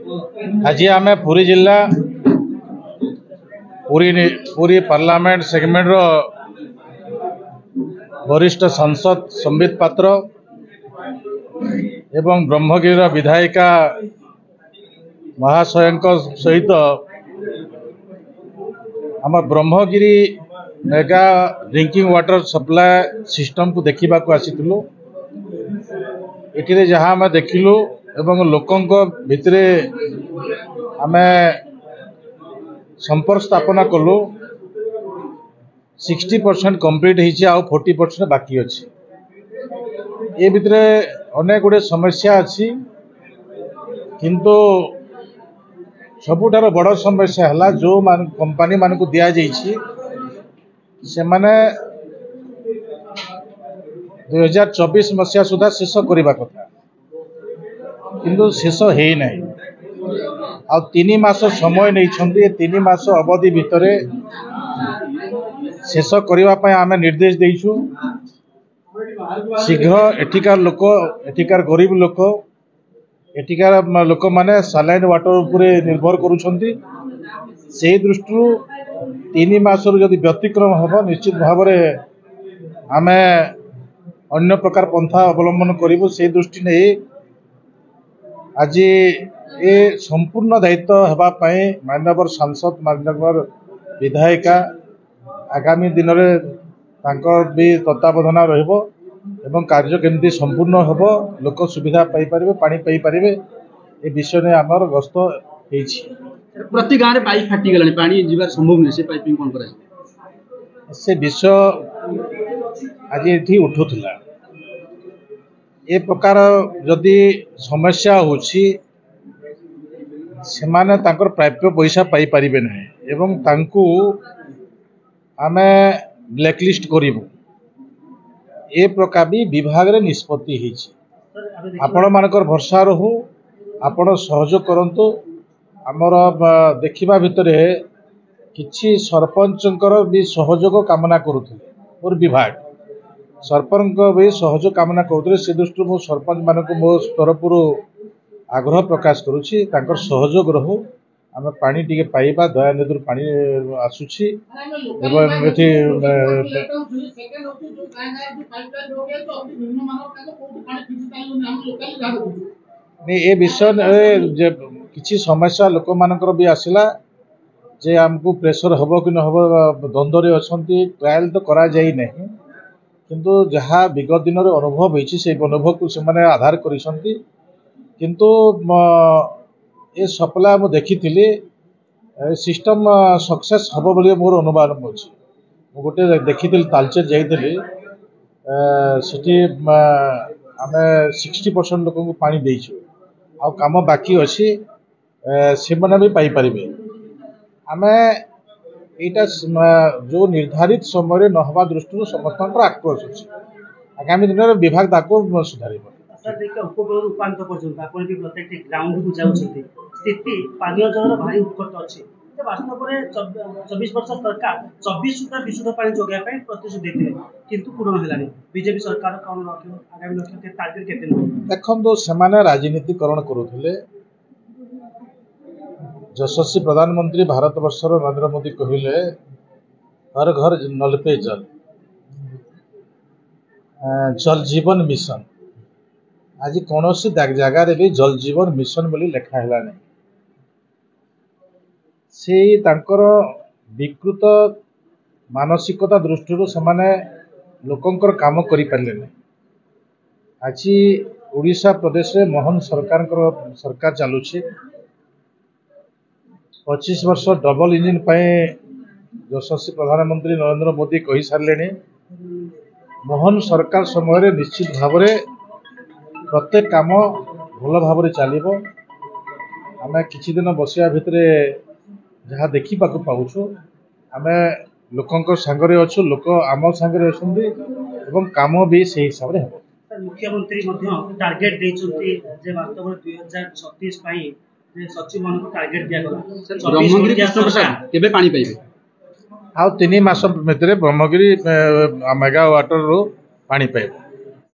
आज आम पुरी जिला पुरी पार्लियामेंट सेगमेंट वरिष्ठ सांसद संबित पात्र एवं ब्रह्मगिरी विधायिका महाशय सहित आम Brahmagiri mega drinking water supply system को देखा आसीलु। ये जहाँ आम देखिलु एवं लोकों भितर आम संपर्क स्थापना कलु 60% कंप्लीट होती आउ 40% बाकी अच्छी। ये भितर अनेक गुड़े समस्या अच्छी किंतु सबुठार बड़ समस्या है जो कंपनी मान को दि जाइए से माने 2024 मसीहा सुधा शेष करने कथा किंतु शेष है नहीं। आ 3 मास समय नहीं 3 मास अवधि भितर शेष करने आम निर्देश देचु। शीघ्र एठिकार लोक एठिकार गरीब लोक एठिकार लोक माने सालाइन वाटर उपरे निर्भर करुछंती। से दृष्टि 3 मास जदि व्यतिक्रम हम निश्चित भाव आम अन्य प्रकार पंथा अवलंबन करूँ। से दृष्टि नहीं आज ये संपूर्ण दायित्व होगापाई माननीय सांसद माननीय विधायिका आगामी दिन में भी तत्वावधान रहिबो एवं कार्य केमती संपूर्ण होब लोक सुविधा पाई पारे पानी पाई पारे ए विषय में आमर गस्त होइछि। प्रति गाँव में पाइप फाटी गलानी पानी जीवार संभव नहीं से पाइपिंग कौन करा से विषय आज ये उठुला। ए प्रकार जदि समस्या होछि सेमाने तांकर प्राप्य पैसा पाई पारिबे नहीं एवं तांकु आमे ब्लैकलिस्ट करिबु। ए प्रकार भी विभाग रे निष्पत्ति होइछि। आपण मानकर भरसा रहू आपण सहयोग करंतु। आमर देखिबा भितरे किछि सरपंचकर भी सहयोग कामना करुथिले मोर विभाग सरपंच भी सहयोग कामना करुथिले। से दृष्टि मो सरपंच मानक मो तरफर आग्रह प्रकाश करुछि तांकर सहयोग रहू आम पानी टिके पाइबा दयानिधि पानी आसुछि एवं एठी ए विषय किछि समस्या लोक मानकर भी आसिला जे हमको प्रेशर हबो कि न हबो द्वंद्व अछंती। ट्रायल तो करा जाई नहीं किंतु जहाँ विगत दिन अनुभव होइछि से अनुभव को से माने आधार करिसंती। किंतु ए सप्लाय मु देखिथिली सिस्टम सक्सेस हबो बोली मोर अनुमान अछि। मु गोटे देखिथिली तालचेर जाइथिली सेठी आमे 60% लोक को पानी देइछु आ काम बाकी अछि से माने भी पाई परिबे। आमे एटा जो निर्धारित समय न हवा दृष्टि समस्त आक्रोश अछि। आगामी दिन में विभाग ताको सुधारिबो। सर देखिए उपकूल रूपांतर पर्यंत आपण भी प्रत्येक ग्राउंड को जाउछथि स्थिति पानी जल भारी उत्कट अछि। तो वास्तव में 24 वर्ष सरकार 24 सुधा विशुद्ध पानी जोगाई पे प्रतिश्रुति देथिले किंतु पूर्ण हेलानी। बीजेपी सरकार कौन रखियो आगामी लक्ष्य के टारगेट केते न देखो सेमाने राजनीतिकरण करुथिले। यशस्वी प्रधानमंत्री भारत वर्षर नरेंद्र मोदी कहले हर घर नल पे जल जल जीवन मिशन। आज कौन सी जगार भी जल जीवन मिशन बोली लेखा है नहीं। से तांकर विकृत मानसिकता दृष्टि से माने लोकंकर काम करि पारले नहीं। आज ओडिशा प्रदेश में मोहन सरकार चलुछि 25 वर्ष डबल इंजिन पे यशस्वी प्रधानमंत्री नरेंद्र मोदी कही सारे मोहन सरकार समय निश्चित भाव प्रत्येक काम भल भाव चलो। आम किछि दिन बसिया भितर जहाँ देखा पाऊँ आम लोकों सांगरे अच्छु लोक आम सांगरे अच्छा काम भी से हिसाब से हम। मुख्यमंत्री टार्गेट जे वास्तव 2036 सचिव मान को टार्गेट दिया गला ब्रह्मगिरी कृष्ण प्रसाद केबे पानी पाइबे आ 3 मास भितर ब्रह्मगिरी मेगा वाटर रो पानी पाइबे।